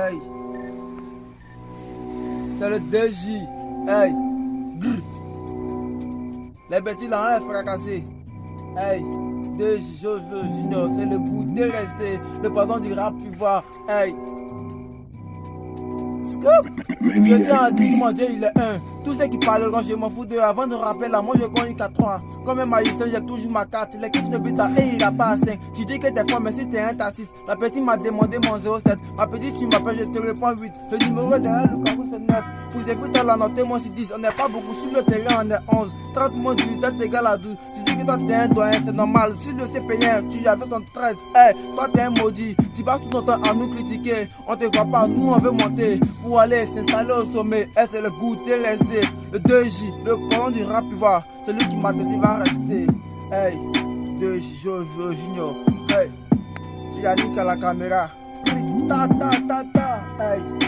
Hey. C'est le 2J. Hey. Grr. Les bêtises là, on les fracasser. Hey. 2J, Jojo Junior, c'est le goût de rester. Le patron du rap, tu vois. Hey. Scoop. Je tiens à dire que mon Dieu il est un. Tous ceux qui parleront, je m'en fous d'eux. Avant de rappeler là, moi je gagne qu'à 3. Comme un magicien, j'ai toujours ma carte. Les kiffs ne butent à 1, il ira pas à 5. Tu dis que t'es fort, mais si t'es 1, t'as 6. La petite m'a demandé mon 07. Ma petite, tu m'appelles, je te réponds 8. Le numéro derrière le carreau, c'est 9. Vous écoutez la note, moi c'est 10. On n'est pas beaucoup sur le terrain, on est 11. 30 mois du tête égal à 12. Tu dis que toi t'es un doyen, c'est normal. Si le CP1, tu avais ton 13. Hey, toi t'es un maudit. Tu passes tout ton temps à nous critiquer. On te voit pas, nous on veut monter. Pour aller s'installer au sommet. Hey, c'est le goût de rester. Le 2J, le parent du rap, tu vois. Celui qui m'a dit va rester. Hey, 2J, Jojo Junior. Hey, tu as dit qu'à la caméra. Ta ta ta ta. Hey.